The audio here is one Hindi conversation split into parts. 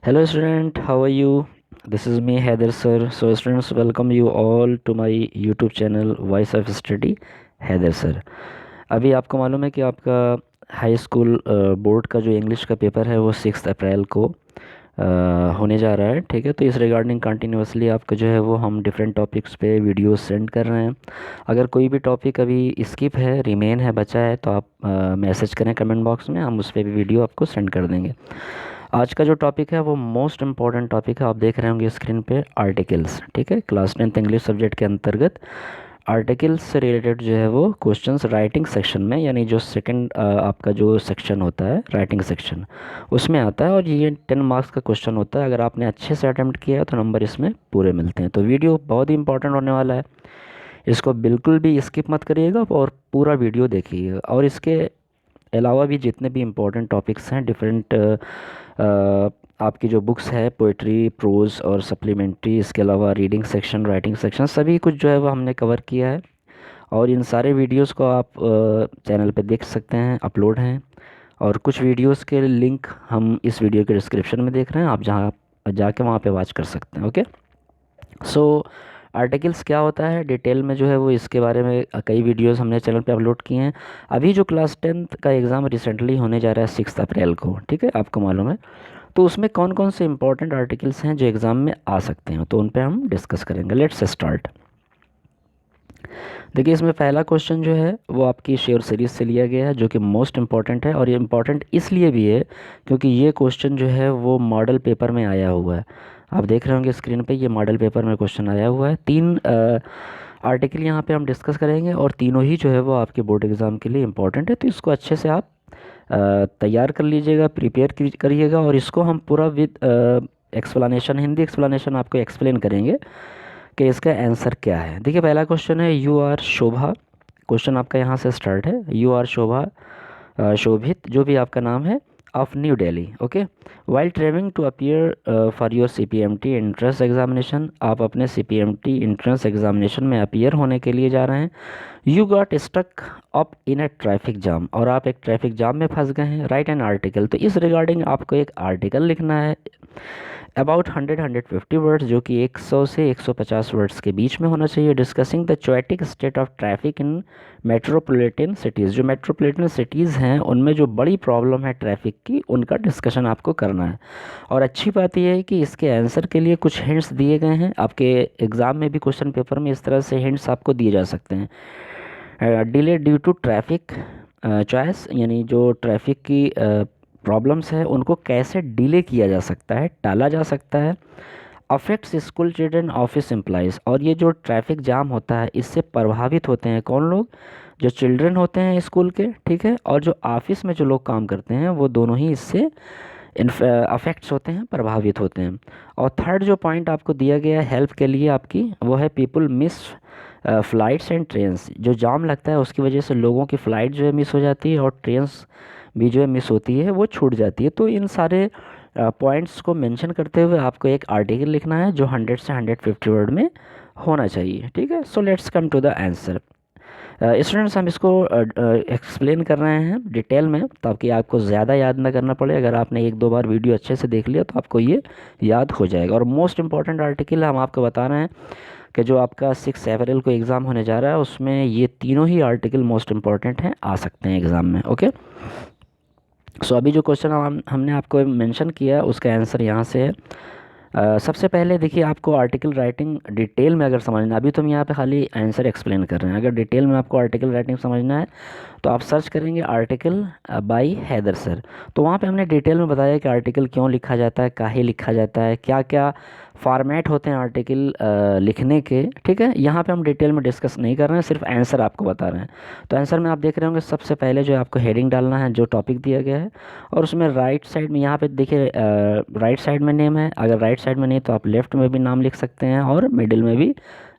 Hello student, how are you? This is me Heather sir. So students, welcome you all to my YouTube channel Voice of Study Heather sir. अभी आपको मालूम है कि आपका हाई स्कूल बोर्ड का जो इंग्लिश का पेपर है वो 6 अप्रैल को होने जा रहा है। ठीक है, तो इस रिगार्डिंग कंटिन्यूसली आपको जो है वो हम डिफरेंट टॉपिक्स पे वीडियो सेंड कर रहे हैं। अगर कोई भी टॉपिक अभी स्किप है, रिमेन है, बचा है, तो आप मैसेज करें कमेंट बॉक्स में, हम उस पर भी वीडियो आपको सेंड कर देंगे। आज का जो टॉपिक है वो मोस्ट इम्पॉर्टेंट टॉपिक है, आप देख रहे होंगे स्क्रीन पे, आर्टिकल्स। ठीक है, क्लास 10th इंग्लिश सब्जेक्ट के अंतर्गत आर्टिकल्स से रिलेटेड जो है वो क्वेश्चंस राइटिंग सेक्शन में, यानी जो सेकंड आपका जो सेक्शन होता है राइटिंग सेक्शन, उसमें आता है। और ये 10 मार्क्स का क्वेश्चन होता है। अगर आपने अच्छे से अटेम्प्ट किया है तो नंबर इसमें पूरे मिलते हैं। तो वीडियो बहुत ही इंपॉर्टेंट होने वाला है, इसको बिल्कुल भी स्किप मत करिएगा और पूरा वीडियो देखिएगा। और इसके अलावा भी जितने भी इम्पोर्टेंट टॉपिक्स हैं, डिफरेंट आपकी जो बुक्स है, पोइट्री, प्रोज और सप्लीमेंट्री, इसके अलावा रीडिंग सेक्शन, राइटिंग सेक्शन, सभी कुछ जो है वो हमने कवर किया है। और इन सारे वीडियोस को आप चैनल पे देख सकते हैं, अपलोड हैं। और कुछ वीडियोस के लिंक हम इस वीडियो के डिस्क्रिप्शन में देख रहे हैं, आप जहाँ जाके वहाँ पे वॉच कर सकते हैं। ओके, सो आर्टिकल्स क्या होता है डिटेल में जो है वो इसके बारे में कई वीडियोस हमने चैनल पे अपलोड किए हैं। अभी जो क्लास 10th का एग्ज़ाम रिसेंटली होने जा रहा है 6 अप्रैल को, ठीक है, आपको मालूम है, तो उसमें कौन कौन से इंपॉर्टेंट आर्टिकल्स हैं जो एग्ज़ाम में आ सकते हैं, तो उन पे हम डिस्कस करेंगे। Let's start. देखिए, इसमें पहला क्वेश्चन जो है वो आपकी शेयर सीरीज से लिया गया है, जो कि मोस्ट इंपॉर्टेंट है। और ये इंपॉर्टेंट इसलिए भी है क्योंकि ये क्वेश्चन जो है वो मॉडल पेपर में आया हुआ है। आप देख रहे होंगे स्क्रीन पे, ये मॉडल पेपर में क्वेश्चन आया हुआ है। 3 आर्टिकल यहाँ पे हम डिस्कस करेंगे और तीनों ही जो है वो आपके बोर्ड एग्ज़ाम के लिए इम्पोर्टेंट है। तो इसको अच्छे से आप तैयार कर लीजिएगा, प्रिपेयर करिएगा। और इसको हम पूरा विद एक्सप्लेनेशन, हिंदी एक्सप्लेनेशन आपको एक्सप्लेन करेंगे कि इसका आंसर क्या है। देखिए, पहला क्वेश्चन है, यू आर शोभा। क्वेश्चन आपका यहाँ से स्टार्ट है, यू आर शोभा, शोभित, जो भी आपका नाम है, of New Delhi. Okay, while trying to appear for your CPMT entrance examination, आप अपने CPMT एंट्रेंस एग्जामिनेशन में अपीयर होने के लिए जा रहे हैं। You got stuck up in a traffic jam, और आप एक ट्रैफिक जाम में फंस गए हैं। राइट एन आर्टिकल, तो इस रिगार्डिंग आपको एक आर्टिकल लिखना है अबाउट 100-150 वर्ड्स, जो कि 100 से 150 वर्ड्स के बीच में होना चाहिए। Discussing the chaotic state of traffic in metropolitan cities, जो मेट्रोपॉलिटन सिटीज़ हैं उनमें जो बड़ी प्रॉब्लम है ट्रैफिक की, उनका डिस्कशन आपको करना है। और अच्छी बात यह है कि इसके आंसर के लिए कुछ हिंट्स दिए गए हैं। आपके एग्ज़ाम में भी क्वेश्चन पेपर में इस तरह से हिंट्स आपको दिए जा सकते हैं। Delay due to traffic choice, यानी जो ट्रैफिक की प्रॉब्लम्स है उनको कैसे डिले किया जा सकता है, टाला जा सकता है। Affects school children office employees, और ये जो ट्रैफिक जाम होता है इससे प्रभावित होते हैं कौन लोग, जो चिल्ड्रन होते हैं स्कूल के, ठीक है, और जो ऑफिस में जो लोग काम करते हैं वो दोनों ही इससे अफेक्ट्स होते हैं, प्रभावित होते हैं। और थर्ड जो पॉइंट आपको दिया गया है हेल्प के लिए आपकी, वो है people miss flights and trains, जो जाम लगता है उसकी वजह से लोगों की फ़्लाइट जो है मिस हो जाती है और ट्रेन्स भी जो है मिस होती है, वो छूट जाती है। तो इन सारे पॉइंट्स को मेंशन करते हुए आपको एक आर्टिकल लिखना है जो 100 से 150 वर्ड में होना चाहिए। ठीक है, so let's come to the answer. Students, हम इसको एक्सप्लेन कर रहे हैं डिटेल में ताकि आपको ज़्यादा याद ना करना पड़े। अगर आपने 1-2 बार वीडियो अच्छे से देख लिया तो आपको ये याद हो जाएगा। और मोस्ट इंपॉर्टेंट आर्टिकल हम आपको बता रहे हैं कि जो आपका 6 अप्रैल को एग्ज़ाम होने जा रहा है उसमें ये तीनों ही आर्टिकल मोस्ट इंपॉर्टेंट हैं, आ सकते हैं एग्ज़ाम में। ओके, सो अभी जो क्वेश्चन हमने आपको मेंशन किया उसका आंसर यहाँ से है। सबसे पहले देखिए, आपको आर्टिकल राइटिंग डिटेल में अगर समझना, अभी तो हम यहाँ पे खाली आंसर एक्सप्लेन कर रहे हैं। अगर डिटेल में आपको आर्टिकल राइटिंग समझना है तो आप सर्च करेंगे आर्टिकल बाय हैदर सर। तो वहाँ पे हमने डिटेल में बताया कि आर्टिकल क्यों लिखा जाता है, काहे लिखा जाता है, क्या क्या फॉर्मेट होते हैं आर्टिकल लिखने के। ठीक है, यहाँ पे हम डिटेल में डिस्कस नहीं कर रहे हैं, सिर्फ आंसर आपको बता रहे हैं। तो आंसर में आप देख रहे होंगे सबसे पहले जो है आपको हेडिंग डालना है, जो टॉपिक दिया गया है, और उसमें राइट साइड में यहाँ पे देखिए राइट साइड में नेम है। अगर राइट साइड में नहीं तो आप लेफ़्ट में भी नाम लिख सकते हैं और मिडिल में भी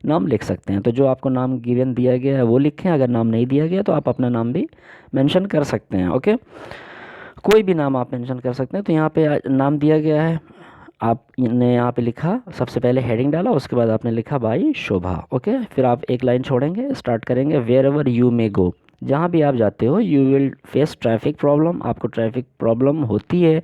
नाम लिख सकते हैं। तो जो आपको नाम गिवन दिया गया है वो लिखें, अगर नाम नहीं दिया गया तो आप अपना नाम भी मेंशन कर सकते हैं। ओके, कोई भी नाम आप मेंशन कर सकते हैं। तो यहाँ पे नाम दिया गया है, आपने यहाँ पे लिखा, सबसे पहले हेडिंग डाला, उसके बाद आपने लिखा बाई शोभा। ओके, फिर आप एक लाइन छोड़ेंगे, स्टार्ट करेंगे wherever you may go, जहाँ भी आप जाते हो you will face traffic problem, आपको ट्रैफिक प्रॉब्लम होती है।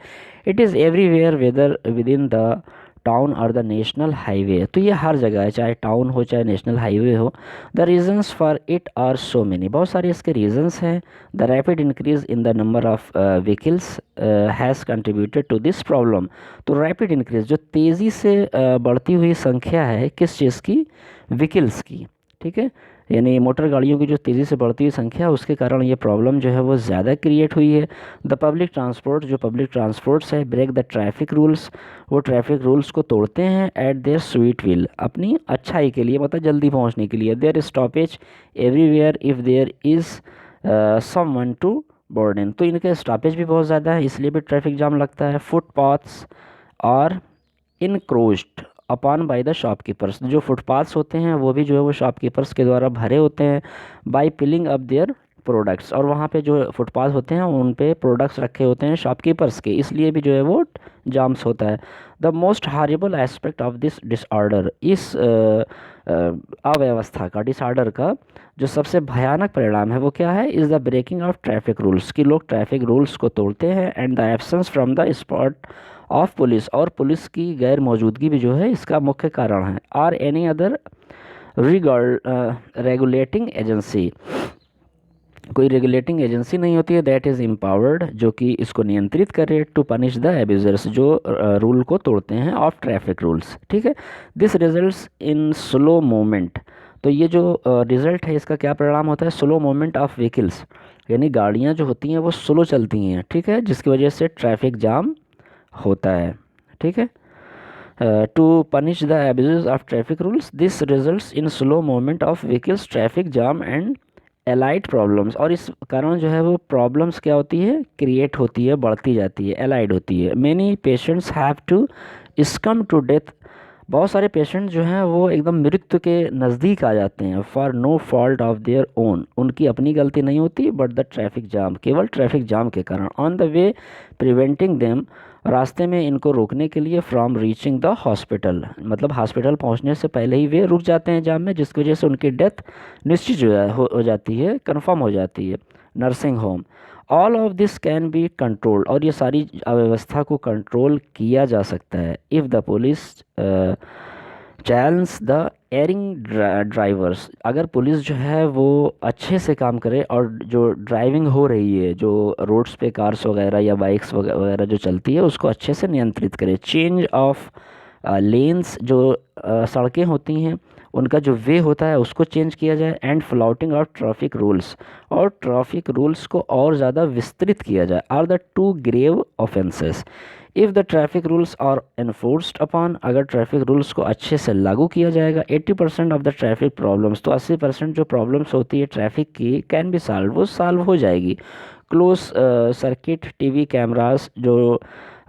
It is everywhere whether within the town और द नेशनल हाईवे, तो ये हर जगह है, चाहे टाउन हो चाहे नेशनल हाईवे हो। The reasons for it are so many, बहुत सारे इसके रीजंस हैं। The rapid increase in the number of vehicles has contributed to this problem. तो रैपिड इंक्रीज जो तेज़ी से बढ़ती हुई संख्या है किस चीज़ की, व्हीकल्स की, ठीक है, यानी मोटर गाड़ियों की जो तेज़ी से बढ़ती हुई संख्या है उसके कारण ये प्रॉब्लम जो है वो ज़्यादा क्रिएट हुई है। द पब्लिक ट्रांसपोर्ट, जो पब्लिक ट्रांसपोर्ट्स है, ब्रेक द ट्रैफिक रूल्स, वो ट्रैफिक रूल्स को तोड़ते हैं एट देयर स्वीट विल, अपनी अच्छाई के लिए, मतलब जल्दी पहुंचने के लिए। Their stoppage everywhere if there is someone to board in, तो इनके स्टॉपेज भी बहुत ज़्यादा है इसलिए भी ट्रैफिक जाम लगता है। फुटपाथ्स और इनक्रोच्ड अपॉन बाय द शॉपकीपर्स, जो फुटपाथ्स होते हैं वो भी जो है वो शॉपकीपर्स के द्वारा भरे होते हैं। बाय पिलिंग अप देयर प्रोडक्ट्स, और वहाँ पे जो फुटपाथ होते हैं उन पे प्रोडक्ट्स रखे होते हैं शॉपकीपर्स के, इसलिए भी जो है वो जाम्स होता है। The most horrible aspect of this disorder, इस अव्यवस्था का, डिसऑर्डर का जो सबसे भयानक परिणाम है वो क्या है, is the breaking of traffic rules, कि लोग ट्रैफिक रूल्स को तोड़ते हैं। And the absence from the spot of police, और पुलिस की गैर मौजूदगी भी जो है इसका मुख्य कारण है। Or any other regulating agency, कोई रेगुलेटिंग एजेंसी नहीं होती है दैट इज़ एम्पावर्ड, जो कि इसको नियंत्रित करे, टू पनिश द एब्यूजर्स, जो रूल को तोड़ते हैं, ऑफ ट्रैफिक रूल्स, ठीक है। This results in slow movement, तो ये जो रिज़ल्ट है इसका क्या परिणाम होता है, स्लो मूवमेंट ऑफ व्हीकल्स, यानी गाड़ियाँ जो होती हैं वो स्लो चलती हैं, ठीक है, जिसकी वजह से ट्रैफिक जाम होता है, ठीक है। To punish the abuse of traffic rules, this results in slow movement of vehicles, traffic jam and allied problems, और इस कारण जो है वो प्रॉब्लम्स क्या होती है, क्रिएट होती है, बढ़ती जाती है, एलाइड होती है। Many patients have to succumb to death, बहुत सारे पेशेंट जो हैं वो एकदम मृत्यु के नज़दीक आ जाते हैं। For no fault of their own, उनकी अपनी गलती नहीं होती, बट द ट्रैफिक जाम, केवल ट्रैफिक जाम के कारण। On the way preventing them, रास्ते में इनको रोकने के लिए, फ्रॉम रीचिंग द हॉस्पिटल, मतलब हॉस्पिटल पहुंचने से पहले ही वे रुक जाते हैं जाम में, जिसकी वजह से उनकी डेथ निश्चित हो जाती है, कंफर्म हो जाती है। Nursing home, all of this can be controlled, और ये सारी अव्यवस्था को कंट्रोल किया जा सकता है if the police challenge the erring drivers, अगर पुलिस जो है वो अच्छे से काम करे और जो ड्राइविंग हो रही है, जो रोड्स पे कार्स वगैरह या बाइक्स वगैरह जो चलती है उसको अच्छे से नियंत्रित करे। चेंज ऑफ लेन्स, जो सड़कें होती हैं उनका जो वे होता है उसको चेंज किया जाए। And flouting of traffic rules, और ट्रैफिक रूल्स को और ज़्यादा विस्तृत किया जाए, or the two grave offences if the traffic rules are enforced upon, अगर ट्रैफिक रूल्स को अच्छे से लागू किया जाएगा। 80% ऑफ द ट्रैफिक प्रॉब्लम्स, तो 80% जो प्रॉब्लम्स होती है ट्रैफिक की, कैन बी सॉल्व, वो सॉल्व हो जाएगी। क्लोज सर्किट टीवी कैमरास, जो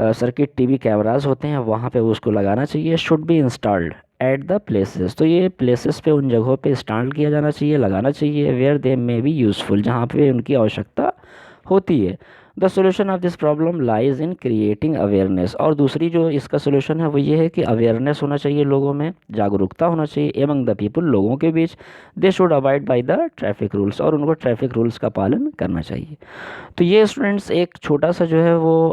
सर्किट टीवी कैमरास होते हैं वहाँ पे उसको लगाना चाहिए। Should be installed at the places, तो ये प्लेसेस पे, उन जगहों पे इंस्टॉल किया जाना चाहिए, लगाना चाहिए। Where they may be useful, जहाँ पे उनकी आवश्यकता होती है। The solution of this problem lies in creating awareness, और दूसरी जो इसका सोल्यूशन है वो ये है कि अवेयरनेस होना चाहिए, लोगों में जागरूकता होना चाहिए, एमंग द पीपल, लोगों के बीच। They should abide by the traffic rules, और उनको ट्रैफिक रूल्स का पालन करना चाहिए। तो ये स्टूडेंट्स एक छोटा सा जो है वो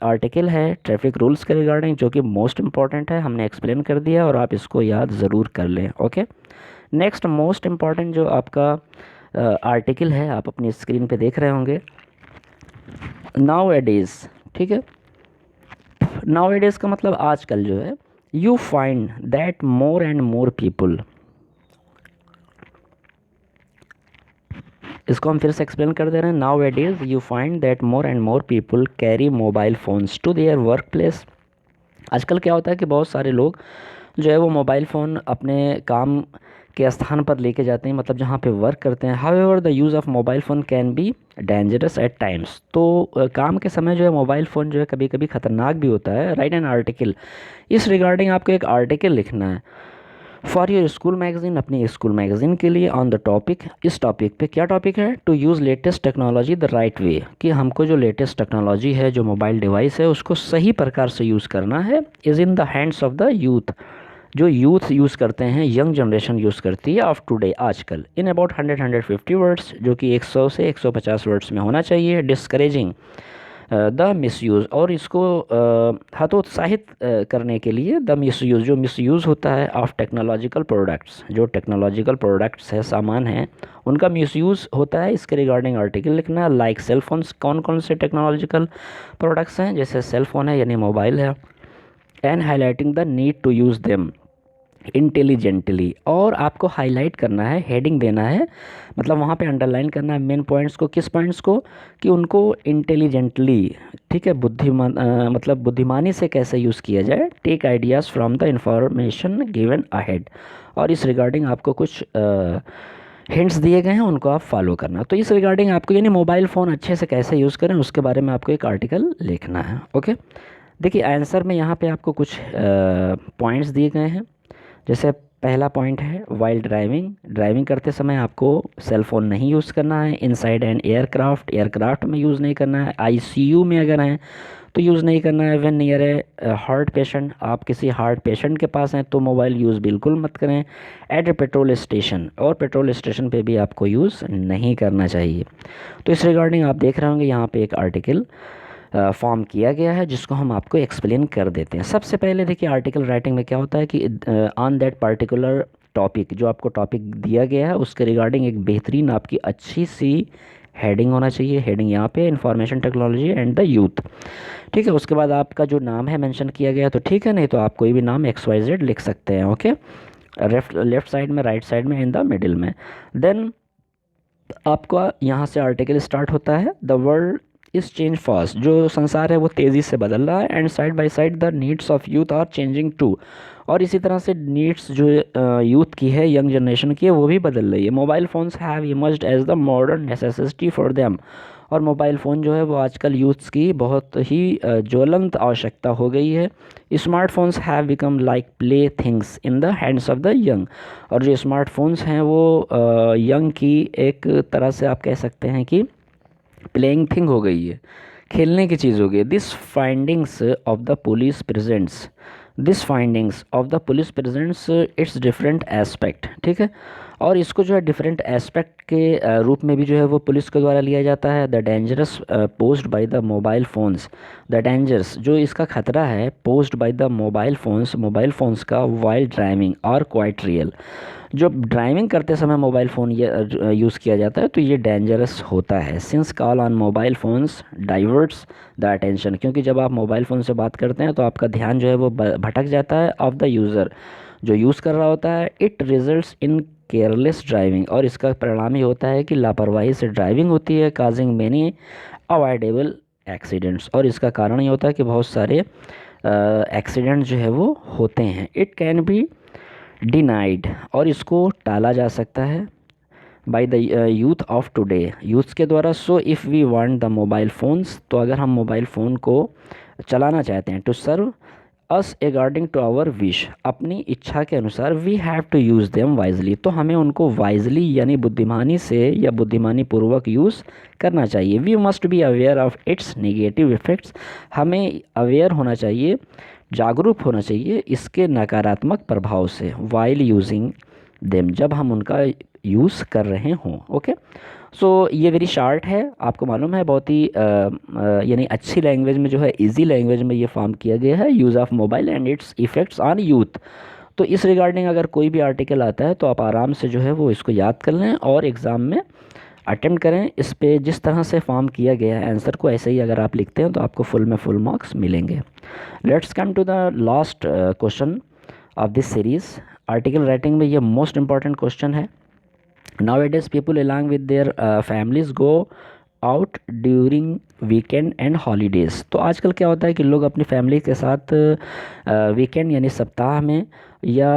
आर्टिकल है ट्रैफिक रूल्स के रिगार्डिंग, जो कि मोस्ट इंपॉर्टेंट है, हमने एक्सप्लेन कर दिया और आप इसको याद ज़रूर कर लें। ओके, नेक्स्ट मोस्ट इम्पॉर्टेंट जो आपका आर्टिकल है आप अपनी स्क्रीन पे देख रहे होंगे, नाउ एडेज, ठीक है। नाउ एडेज का मतलब आजकल जो है, you find that more and more people, इसको हम फिर से एक्सप्लेन कर दे रहे हैं। Nowadays you find that more and more people carry mobile phones to their work place, आजकल क्या होता है कि बहुत सारे लोग जो है वो मोबाइल फ़ोन अपने काम के स्थान पर लेके जाते हैं, मतलब जहाँ पे वर्क करते हैं। However the use of mobile phone can be dangerous at times, तो काम के समय जो है मोबाइल फ़ोन जो है कभी कभी ख़तरनाक भी होता है। राइट एन आर्टिकल, इस रिगार्डिंग आपको एक आर्टिकल लिखना है फॉर योर स्कूल मैगज़ीन, अपनी स्कूल मैगज़ीन के लिए, ऑन द टॉपिक, इस टॉपिक पे। क्या टॉपिक है, to use latest technology the right way, कि हमको जो लेटेस्ट टेक्नोलॉजी है, जो मोबाइल डिवाइस है, उसको सही प्रकार से यूज़ करना है। Is in the hands of the youth, जो यूथ यूज़ करते हैं, यंग जनरेशन यूज़ करती है ऑफ टुडे आजकल, इन अबाउट 100-150 वर्ड्स, जो कि 100 से 150 वर्ड्स में होना चाहिए, डिस्करेजिंग द मिसयूज़, और इसको हतोत्साहित करने के लिए द मिसयूज़, जो मिसयूज़ होता है ऑफ टेक्नोलॉजिकल प्रोडक्ट्स, जो टेक्नोलॉजिकल प्रोडक्ट्स है, सामान है, उनका मिसयूज़ होता है, इसके रिगार्डिंग आर्टिकल लिखना। लाइक सेल फोन्स, कौन कौन से टेक्नोलॉजिकल प्रोडक्ट्स हैं, जैसे सेल फ़ोन है यानी मोबाइल है, and highlighting the need to use them intelligently, और आपको हाईलाइट करना है, हेडिंग देना है, मतलब वहाँ पे अंडरलाइन करना है मेन पॉइंट्स को। किस पॉइंट्स को? कि उनको इंटेलिजेंटली, ठीक है, मतलब बुद्धिमानी से कैसे यूज़ किया जाए। Take ideas from the information given ahead, और इस रिगार्डिंग आपको कुछ हिंट्स दिए गए हैं, उनको आप फॉलो करना। तो इस रिगार्डिंग आपको, यानी मोबाइल फ़ोन अच्छे से कैसे यूज़ करें उसके बारे में आपको एक आर्टिकल लिखना है। ओके, देखिए आंसर में यहाँ पे आपको कुछ पॉइंट्स दिए गए हैं। जैसे पहला पॉइंट है वाइल ड्राइविंग, ड्राइविंग करते समय आपको सेल फ़ोन नहीं यूज़ करना है। इनसाइड एन एयरक्राफ्ट, एयरक्राफ्ट में यूज़ नहीं करना है। आईसीयू में अगर हैं तो यूज़ नहीं करना है। When near A heart patient, आप किसी हार्ट पेशेंट के पास हैं तो मोबाइल यूज़ बिल्कुल मत करें। एट ए पेट्रोल स्टेशन, और पेट्रोल स्टेशन पे भी आपको यूज़ नहीं करना चाहिए। तो इस रिगार्डिंग आप देख रहे होंगे यहाँ पे एक आर्टिकल फॉर्म किया गया है, जिसको हम आपको एक्सप्लेन कर देते हैं। सबसे पहले देखिए आर्टिकल राइटिंग में क्या होता है कि ऑन दैट पर्टिकुलर टॉपिक, जो आपको टॉपिक दिया गया है उसके रिगार्डिंग एक बेहतरीन आपकी अच्छी सी हेडिंग होना चाहिए। हेडिंग यहाँ पे information technology and the youth, ठीक है। उसके बाद आपका जो नाम है मेंशन किया गया तो ठीक है, नहीं तो आप कोई भी नाम XYZ लिख सकते हैं। ओके, लेफ्ट साइड में, राइट साइड में, इन द मिडिल में। देन आपका यहाँ से आर्टिकल स्टार्ट होता है, the world is change fast, जो संसार है वो तेज़ी से बदल रहा है। And side by side the needs of youth are changing too, और इसी तरह से नीड्स जो यूथ की है, यंग जनरेशन की है, वो भी बदल रही है। Mobile phones have emerged as the modern necessity for them, और मोबाइल फ़ोन जो है वो आजकल यूथ्स की बहुत ही ज्वलंत आवश्यकता हो गई है। Smartphones have become like play things in the hands of the young, और जो स्मार्टफोन्स हैं वो यंग की एक तरह से आप कह सकते हैं कि प्लेइंग थिंग हो गई है, खेलने की चीज़ हो गई है। This findings of the police presents it's different aspect, ठीक है। और इसको जो है डिफरेंट एस्पेक्ट के रूप में भी जो है वो पुलिस के द्वारा लिया जाता है। The dangerous posed by the mobile phones, the dangers जो इसका खतरा है, posed by the mobile phones का वाइल ड्राइविंग और क्वाइट रियल, जो ड्राइविंग करते समय मोबाइल फ़ोन ये यूज़ किया जाता है तो ये डेंजरस होता है। Since call on mobile phones diverts the attention, क्योंकि जब आप मोबाइल फ़ोन से बात करते हैं तो आपका ध्यान जो है वो भटक जाता है ऑफ द यूज़र, जो यूज़ कर रहा होता है। It results in careless driving, और इसका परिणाम ये होता है कि लापरवाही से ड्राइविंग होती है। काजिंग मैनी अवॉइडेबल एक्सीडेंट्स, और इसका कारण ये होता है कि बहुत सारे एक्सीडेंट जो है वो होते हैं। इट कैन बी डिनाइड, और इसको टाला जा सकता है by the youth of today, youths के द्वारा। So if we want the mobile phones, तो अगर हम मोबाइल फ़ोन को चलाना चाहते हैं, to serve us according to our wish, अपनी इच्छा के अनुसार, we have to use them wisely, तो हमें उनको वाइजली यानी बुद्धिमानी से या बुद्धिमानी पूर्वक यूज़ करना चाहिए। We must be aware of its negative effects, हमें अवेयर होना चाहिए, जागरूक होना चाहिए इसके नकारात्मक प्रभाव से। वाइल यूजिंग देम, जब हम उनका यूज़ कर रहे हों। ओके, सो ये वेरी शार्ट है, आपको मालूम है, बहुत ही यानी अच्छी लैंग्वेज में जो है, इजी लैंग्वेज में ये फॉर्म किया गया है, use of mobile and it's effects on youth. तो इस रिगार्डिंग अगर कोई भी आर्टिकल आता है तो आप आराम से जो है वो इसको याद कर लें और एग्ज़ाम में अटेम्प्ट करें। इस पे जिस तरह से फॉर्म किया गया है आंसर को, ऐसे ही अगर आप लिखते हैं तो आपको फुल में फुल मार्क्स मिलेंगे। Let's come to the last question of this series. Article writing में ये मोस्ट इंपॉर्टेंट क्वेश्चन है। Nowadays people along with their families go out during weekend and holidays. तो आजकल क्या होता है कि लोग अपनी फैमिली के साथ वीकेंड यानी सप्ताह में या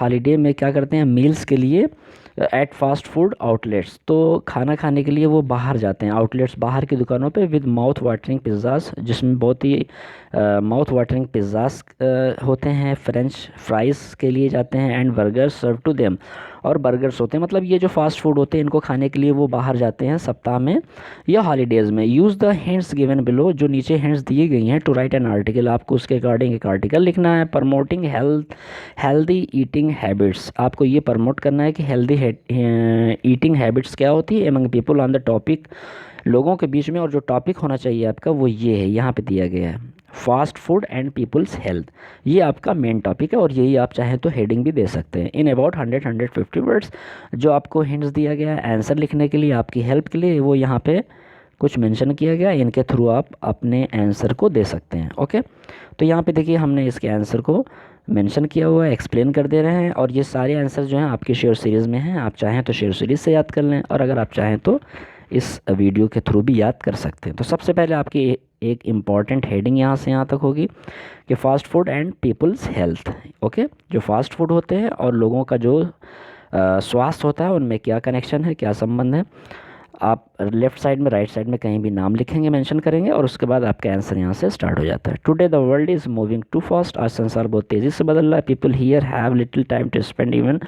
हॉलीडे में क्या करते हैं, मील्स के लिए एट फास्ट फूड आउटलेट्स, तो खाना खाने के लिए वो बाहर जाते हैं, आउटलेट्स, बाहर की दुकानों पे, विद माउथ वाटरिंग पिज़्ज़ास, जिसमें बहुत ही माउथ वाटरिंग पिज़्ज़ास होते हैं। फ्रेंच फ्राइज़ के लिए जाते हैं and burger serve to them, और बर्गर्स होते हैं। मतलब ये जो फास्ट फूड होते हैं इनको खाने के लिए वो बाहर जाते हैं सप्ताह में या हॉलीडेज़ में। Use the hints given below, जो नीचे हिंट्स दिए गई हैं, टू राइट एन आर्टिकल, आपको उसके अकॉर्डिंग एक आर्टिकल लिखना है। प्रमोटिंग हेल्दी ईटिंग हैबिट्स, आपको ये प्रमोट करना है कि हेल्दी ईटिंग हैबिट्स क्या होती है among people on the topic, लोगों के बीच में। और जो टॉपिक होना चाहिए आपका वो ये है, यहाँ पे दिया गया है, fast food and people's health. ये आपका मेन टॉपिक है और यही आप चाहें तो हेडिंग भी दे सकते हैं। इन अबाउट 150 वर्ड्स जो आपको हिंट्स दिया गया है आंसर लिखने के लिए, आपकी हेल्प के लिए, वो यहाँ पे कुछ मेंशन किया गया, इनके थ्रू आप अपने आंसर को दे सकते हैं। ओके, तो यहाँ पे देखिए हमने इसके आंसर को मेंशन किया हुआ है, एक्सप्लेन कर दे रहे हैं। और ये सारे आंसर जो हैं आपकी शेयर सीरीज़ में हैं, आप चाहें तो शेयर सीरीज़ से याद कर लें और अगर आप चाहें तो इस वीडियो के थ्रू भी याद कर सकते हैं। तो सबसे पहले आपकी एक इम्पॉर्टेंट हेडिंग यहाँ से यहाँ तक होगी कि fast food and people's health. Okay, जो फास्ट फूड होते हैं और लोगों का जो स्वास्थ्य होता है उनमें क्या कनेक्शन है, क्या संबंध है। आप लेफ़्ट साइड में, राइट साइड में कहीं भी नाम लिखेंगे, मेंशन करेंगे और उसके बाद आपका आंसर यहाँ से स्टार्ट हो जाता है। Today the world is moving too fast, आज संसार बहुत तेज़ी से बदल रहा है। People here have little time to spend even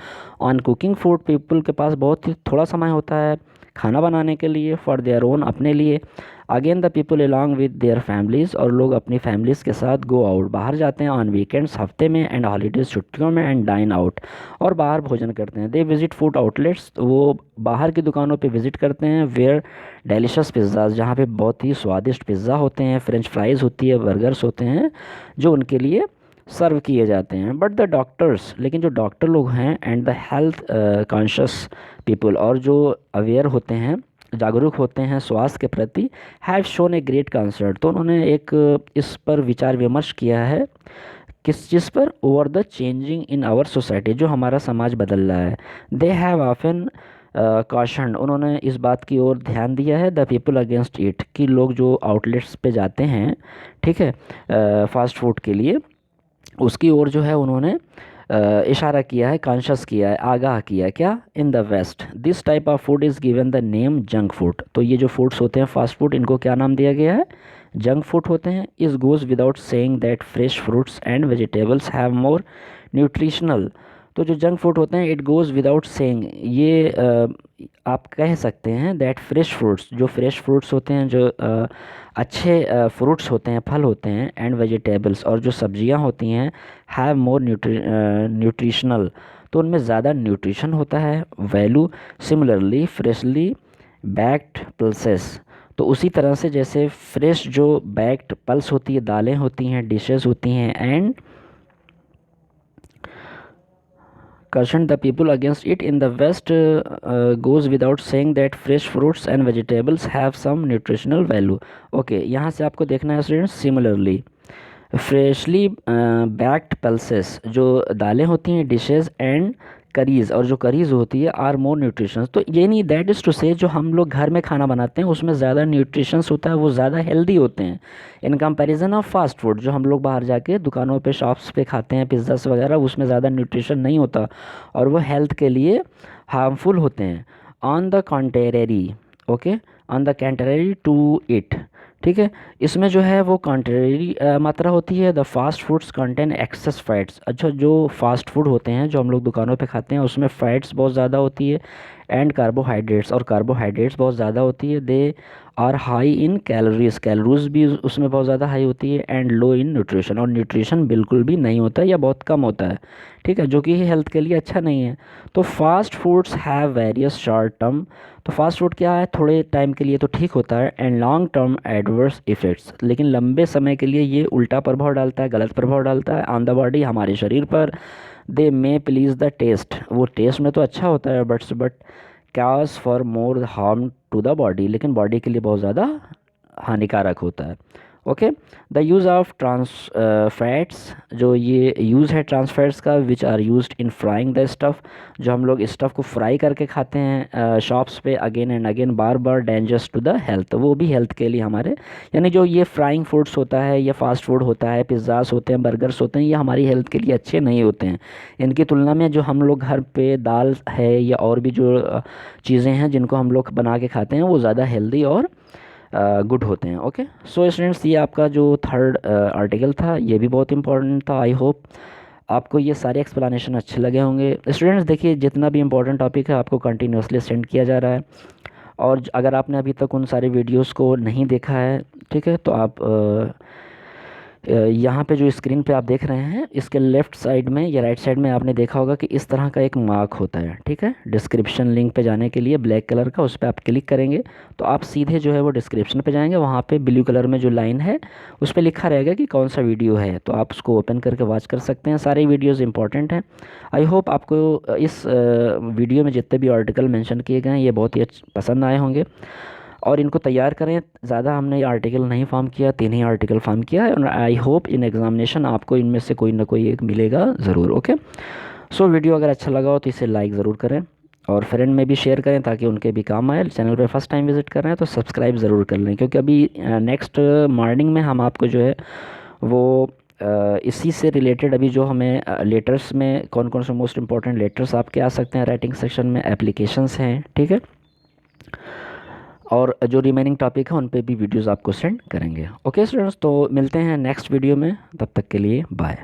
on cooking food, people के पास बहुत ही थोड़ा समय होता है खाना बनाने के लिए, फॉर देयर ओन, अपने लिए। Again the people along with their families, और लोग अपनी फैमिलीज़ के साथ गो आउट, बाहर जाते हैं, ऑन वीकेंड्स, हफ्ते में, एंड हॉलीडेज़, छुट्टियों में, एंड डाइन आउट, और बाहर भोजन करते हैं। दे विजिट फूड आउटलेट्स, वो बाहर की दुकानों पे विज़िट करते हैं। वेयर डेलिशियस पिज़्ज़ाज, जहाँ पे बहुत ही स्वादिष्ट पिज़्ज़ा होते हैं, फ्रेंच फ्राइज़ होती है, बर्गर्स होते हैं जो उनके लिए सर्व किए जाते हैं। बट द डॉक्टर्स, लेकिन जो डॉक्टर लोग हैं, and the health conscious people, और जो अवेयर होते हैं, जागरूक होते हैं स्वास्थ्य के प्रति, have shown a great concern, तो उन्होंने एक इस पर विचार विमर्श किया है। किस चीज़ पर? Over the changing in our society, जो हमारा समाज बदल रहा है। दे हैव ऑफन कॉशन्ड, उन्होंने इस बात की ओर ध्यान दिया है, द पीपल अगेंस्ट इट, कि लोग जो आउटलेट्स पे जाते हैं, ठीक है, फास्ट फूड के लिए, उसकी ओर जो है उन्होंने इशारा किया है, कॉन्शस किया है, आगाह किया है। क्या? In the west this type of food is given the name junk food, तो ये जो फूड्स होते हैं फास्ट फूड, इनको क्या नाम दिया गया है? जंक फूड होते हैं। इस goes without saying that fresh fruits and vegetables have more nutritional, तो जो जंक फूड होते हैं, इट गोज़ विदाउट सेइंग, ये आप कह सकते हैं दैट फ्रेश फ्रूट्स, जो फ्रेश फ्रूट्स होते हैं, जो अच्छे फ्रूट्स होते हैं, फल होते हैं, एंड वेजिटेबल्स, और जो सब्जियां होती हैं, हैव मोर न्यूट्रिशनल, तो उनमें ज़्यादा न्यूट्रिशन होता है। Value similarly freshly backed pulses, तो उसी तरह से जैसे फ्रेश जो बैक्ड पल्स होती है, दालें होती हैं, डिशेस होती हैं, and cautioned the people against it in the West, goes without saying that fresh fruits and vegetables have some nutritional value. Okay, यहाँ से आपको देखना है students, similarly freshly backed pulses, जो दालें होती हैं, डिशेस, एंड करीज़, और जो करीज़ होती है, आर मोर न्यूट्रिशंस, तो ये नहीं, दैट इज़ टू से जो हम लोग घर में खाना बनाते हैं उसमें ज़्यादा न्यूट्रिशंस होता है, वो ज़्यादा हेल्दी होते हैं in comparison of fast food, जो हम लोग बाहर जाके दुकानों पे, शॉप्स पे खाते हैं, पिज़्ज़ास वगैरह, उसमें ज़्यादा न्यूट्रिशन नहीं होता और वो हेल्थ के लिए हार्मफुल होते हैं। On the contrary, okay, on the contrary to it, ठीक है, इसमें जो है वो कॉन्ट्रेरी मात्रा होती है। The fast foods contain excess fats, अच्छा, जो फास्ट फूड होते हैं जो हम लोग दुकानों पे खाते हैं उसमें फ़ैट्स बहुत ज़्यादा होती है, एंड कार्बोहाइड्रेट्स, और कार्बोहाइड्रेट्स बहुत ज़्यादा होती है। They are high in calories, calories भी उसमें बहुत ज़्यादा हाई होती है, एंड लो इन न्यूट्रिशन, और न्यूट्रिशन बिल्कुल भी नहीं होता या बहुत कम होता है, ठीक है, जो कि हेल्थ के लिए अच्छा नहीं है। तो fast foods have various short term, तो फास्ट फूड क्या है, थोड़े टाइम के लिए तो ठीक होता है, and long term adverse effects, लेकिन लंबे समय के लिए ये उल्टा प्रभाव डालता है, गलत प्रभाव डालता है ऑन द बॉडी, हमारे शरीर पर। They may please the taste, वो टेस्ट में तो अच्छा होता है, but cause for more harm to the body, लेकिन बॉडी के लिए बहुत ज़्यादा हानिकारक होता है। Okay, the use of trans fats, जो ये यूज़ है ट्रांस फैट्स का, which are used in frying the stuff, जो हम लोग स्टफ़ को फ्राई करके खाते हैं शॉप्स पे अगेन एंड अगेन, बार बार, डेंजरस टू द हेल्थ, वो भी हेल्थ के लिए हमारे, यानी जो ये फ्राइंग फूड्स होता है, या फास्ट फूड होता है, पिज़्ज़ास होते हैं, बर्गर्स होते हैं, ये हमारी हेल्थ के लिए अच्छे नहीं होते हैं। इनकी तुलना में जो हम लोग घर पे दाल है या और भी जो चीज़ें हैं जिनको हम लोग बना के खाते हैं, वो ज़्यादा हेल्दी और गुड होते हैं। ओके, सो स्टूडेंट्स, ये आपका जो थर्ड आर्टिकल था ये भी बहुत इंपॉर्टेंट था। आई होप आपको ये सारे एक्सप्लेनेशन अच्छे लगे होंगे। स्टूडेंट्स देखिए, जितना भी इंपॉर्टेंट टॉपिक है आपको कंटिन्यूसली सेंड किया जा रहा है, और अगर आपने अभी तक उन सारे वीडियोस को नहीं देखा है, ठीक है, तो आप यहाँ पे जो स्क्रीन पे आप देख रहे हैं, इसके लेफ़्ट साइड में या राइट साइड में आपने देखा होगा कि इस तरह का एक मार्क होता है, ठीक है, डिस्क्रिप्शन लिंक पे जाने के लिए ब्लैक कलर का, उस पर आप क्लिक करेंगे तो आप सीधे जो है वो डिस्क्रिप्शन पे जाएंगे। वहाँ पे ब्लू कलर में जो लाइन है उस पर लिखा रहेगा कि कौन सा वीडियो है, तो आप उसको ओपन करके वॉच कर सकते हैं। सारे वीडियोज़ इंपॉर्टेंट हैं। आई होप आपको इस वीडियो में जितने भी आर्टिकल मैंशन किए गए हैं ये बहुत ही पसंद आए होंगे, और इनको तैयार करें। ज़्यादा हमने आर्टिकल नहीं फॉर्म किया, 3 ही आर्टिकल फॉर्म किया है, और आई होप इन एग्जामिनेशन आपको इनमें से कोई ना कोई एक मिलेगा ज़रूर। ओके, सो वीडियो अगर अच्छा लगा हो तो इसे लाइक ज़रूर करें और फ्रेंड में भी शेयर करें ताकि उनके भी काम आए। चैनल पर फर्स्ट टाइम विज़िट कर रहे हैं तो सब्सक्राइब ज़रूर कर लें, क्योंकि अभी नेक्स्ट मॉर्निंग में हम आपको जो है वो इसी से रिलेटेड अभी जो हमें लेटर्स में कौन कौन से मोस्ट इंपॉर्टेंट लेटर्स आपके आ सकते हैं राइटिंग सेक्शन में, एप्लीकेशंस हैं, ठीक है, और जो रिमेनिंग टॉपिक है उन पे भी वीडियोस आपको सेंड करेंगे। ओके स्टूडेंट्स, तो मिलते हैं नेक्स्ट वीडियो में, तब तक के लिए बाय।